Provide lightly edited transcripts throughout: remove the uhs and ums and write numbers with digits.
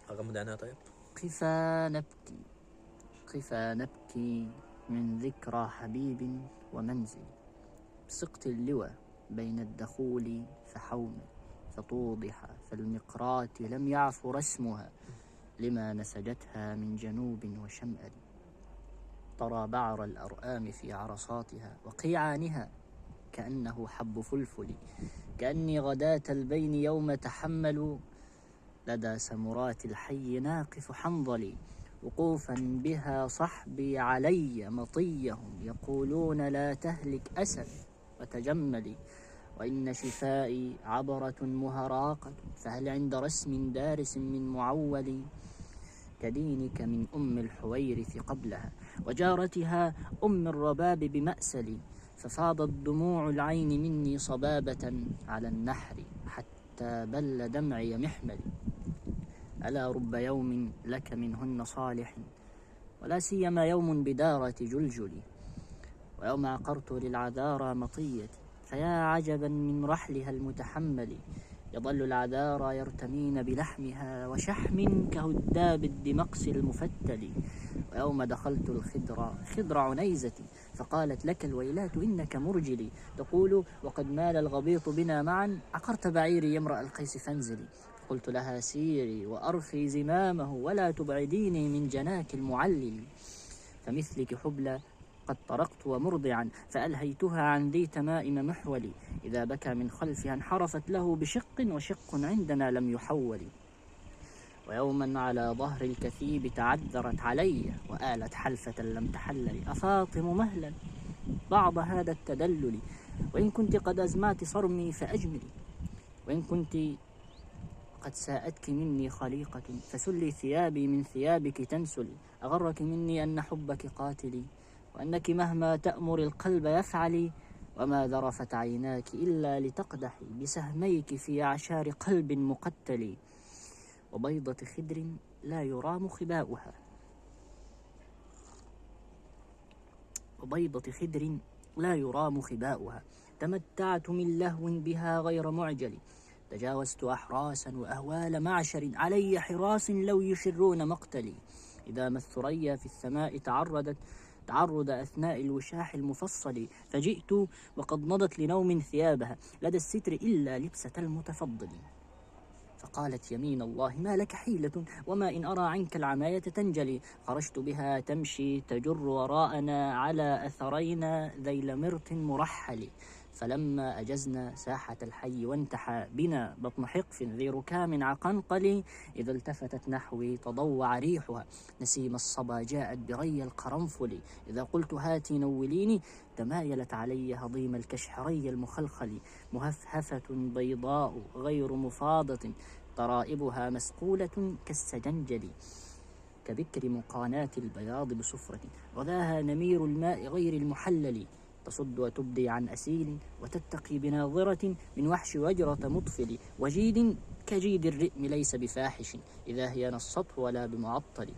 أغمض عينيها طيب. قفا نبكي قفا نبكي من ذكرى حبيب ومنزل، سقت اللوى بين الدخول فحوم فتوضح، فالمقرات لم يعف رسمها لما نسجتها من جنوب وشمال. ترى بعر الأرآم في عرصاتها وقيعانها كأنه حب فلفل، كأني غداة البين يوم تحملوا لدى سمرات الحي ناقف حنظلي، وقوفا بها صحبي علي مطيهم يقولون لا تهلك أسد وتجملي، وإن شفائي عبرة مهراقة فهل عند رسم دارس من معول، كدينك من أم الحويرث قبلها وجارتها أم الرباب بمأسلي، ففاضت دموع العين مني صبابة على النحر حتى بل دمعي محملي. ألا رب يوم لك منهن صالح، ولا سيما يوم بدارة جلجل، ويوم عقرت للعذارى مطيتي فيا عجبا من رحلها المتحمل، يظل العذارى يرتمين بلحمها وشحم كهداب الدمقس المفتل، ويوم دخلت خضر عنيزتي فقالت لك الويلات إنك مرجلي، تقول وقد مال الغبيط بنا معا عقرت بعيري يمرأ القيس فانزلي، قلت لها سيري وأرخي زمامه ولا تبعديني من جناك المعلل، فمثلك حبلى قد طرقت ومرضعا فألهيتها عن ذي تمائم محولي، إذا بكى من خلفها انحرفت له بشق وشق عندنا لم يحول، ويوما على ظهر الكثيب تعذرت علي وآلت حلفة لم تحلل، أفاطم مهلا بعض هذا التدلل، وإن كنت قد أزمعت صرمي فأجملي، وإن كنت قد ساءتك مني خليقة فسلي ثيابي من ثيابك تنسلي، أغرك مني أن حبك قاتلي وأنك مهما تأمر القلب يفعلي، وما ذرفت عيناك إلا لتقدحي بسهميك في أعشار قلب مقتل، وبيضة خدر لا يرام خباؤها وبيضة خدر لا يرام خباؤها، تمتعت من لهو بها غير معجل، تجاوزت أحراسا وأهوال معشر علي حراس لو يشرون مقتلي، إذا ما الثريا في السماء تعرض أثناء الوشاح المفصل، فجئت وقد مضت لنوم ثيابها لدى الستر إلا لبسة المتفضل، فقالت يمين الله ما لك حيلة وما إن أرى عنك العماية تنجلي، خرجت بها تمشي تجر وراءنا على أثرينا ذيل مرط مرحل، فلما أجزنا ساحة الحي وانتحى بنا بطن حقف ذي ركام عقنقل، إذا التفتت نحوي تضوع ريحها نسيم الصبا جاءت بري القرنفل، إذا قلت هاتي نوليني تمايلت علي هضيم الكشحري المخلخل، مهفهفة بيضاء غير مفاضة طرائبها مسقولة كالسجنجل، كبكر مقانات البياض بصفرة غذاها نمير الماء غير المحلل، تصد وتبدي عن أسيل وتتقي بناظرة من وحش وجرة مطفل، وجيد كجيد الرئم ليس بفاحش إذا هي نصته ولا بمعطل،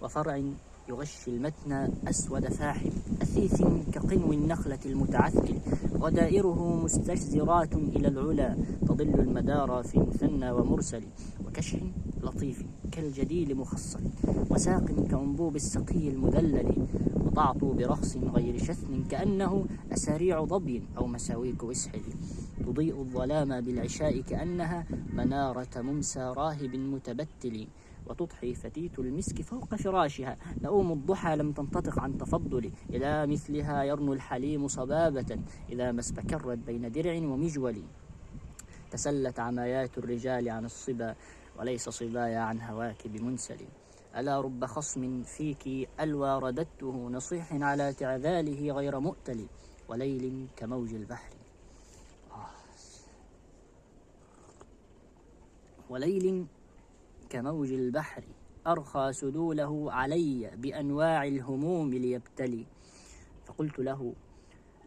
وفرع يغشي المتن أسود فاحل أثيث كقنو النخلة المتعثل، غدائره مستجزرات إلى العلا تضل المدار في مثنى ومرسل، وكشح لطيف كالجديل مخصل وساق كأنبوب السقي المذلل، وتعطو برخص غير شثن كأنه أساريع ظبي أو مساويك وسحل، تضيء الظلام بالعشاء كأنها منارة ممسى راهب متبتل، وتضحي فتيت المسك فوق فراشها نؤوم الضحى لم تنتطق عن تفضل، إلى مثلها يرنو الحليم صبابة إذا ما استكرت بين درع ومجول، تسلت عمايات الرجال عن الصبا وليس صبايا عن هواك بمنسل، ألا رب خصم فيك ألوى رددته نصيح على تعذاله غير مؤتل، وليل كموج البحر وليل كموج البحر أرخى سدوله علي بأنواع الهموم ليبتلي، فقلت له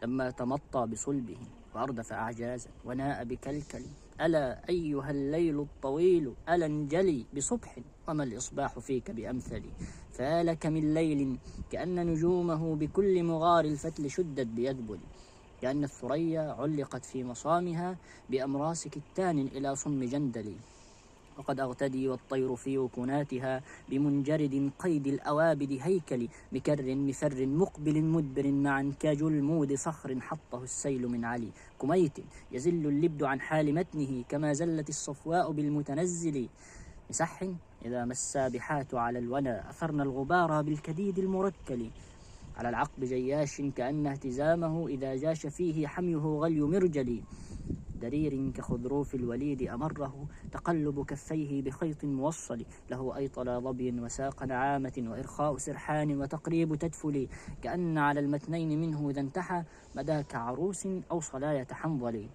لما تمطى بصلبه وأردف أعجازا وناء بكلكل، ألا أيها الليل الطويل ألا انجلي بصبح وما الإصباح فيك بأمثلي، فالك من ليل كأن نجومه بكل مغار الفتل شدت بيذبل، كأن الثريا علقت في مصامها بأمراس كتان إلى صم جندل، وقد أغتدي والطير في وكناتها بمنجرد قيد الأوابد هيكلي مكر مفر مقبل مدبر معا كجلمود صخر حطه السيل من علي كميت يزل اللبد عن حال متنه كما زلت الصفواء بالمتنزل مسح إذا ما السابحات على الونا أثرن الغبار بالكديد المركل على العقب جياش كأن اهتزامه إذا جاش فيه حميه غلي مرجل درير كخضروف الوليد أمره تقلب كفيه بخيط موصل له أيطل ظبي وساق نعامة وإرخاء سرحان وتقريب تدفل كأن على المتنين منه إذا انتحى مداك عروس أو صلاية حنظل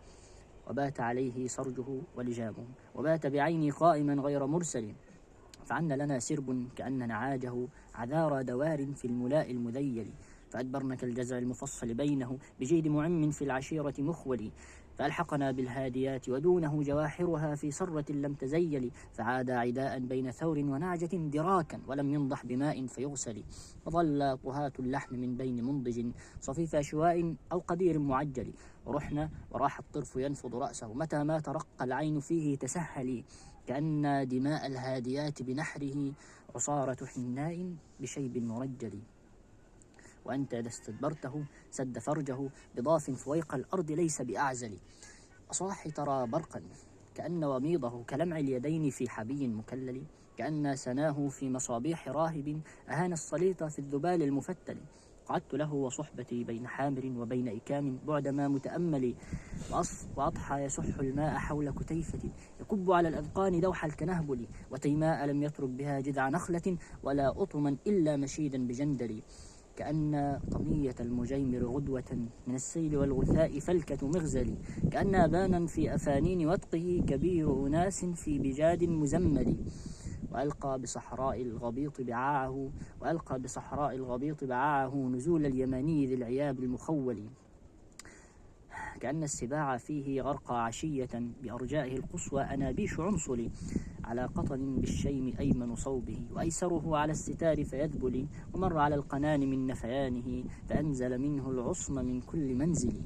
وبات عليه سرجه ولجامه وبات بعيني قائما غير مرسل فعن لنا سرب كأن نعاجه عذارى دوار في الملاء المذيل فأدبرن كالجزع المفصل بينه بجيد معم في العشيرة مخول فألحقنا بالهاديات ودونه جواحرها في سرة لم تزيل فعاد عداء بين ثور ونعجة دراكا ولم ينضح بماء فيغسل وظل طهاة اللحم من بين منضج صفيف أشواء أو قدير معجل ورحنا وراح الطرف ينفض رأسه متى ما ترق العين فيه تسهل كأن دماء الهاديات بنحره عصارة حناء بشيب مرجل وأنت إذا استدبرته سد فرجه بضاف فويق الأرض ليس بأعزل أصاح ترى برقا كأن وميضه كلمع اليدين في حبي مكلل كأن سناه في مصابيح راهب أهان الصليط في الذبال المفتل قعدت له وصحبتي بين حامر وبين إكام بعدما متأمل وأضحى يسح الماء حول كتيفة يكب على الأذقان دوح الكنهبل وتيماء لم يترك بها جذع نخلة ولا أطما إلا مشيدا بجندل كأن طمية المجيمر غدوة من السيل والغثاء فلكة مغزل كأن أبانا في أفانين وطقه كبير أناس في بجاد مزمل وألقى بصحراء الغبيط بعاعه نزول اليماني ذي العياب المخول كأن السباع فيه غرقى عشية بأرجائه القصوى أنابيش عنصل على قطن بالشيم أيمن صوبه وأيسره على الستار فيذبل ومر على القنان من نفيانه فأنزل منه العصم من كل منزل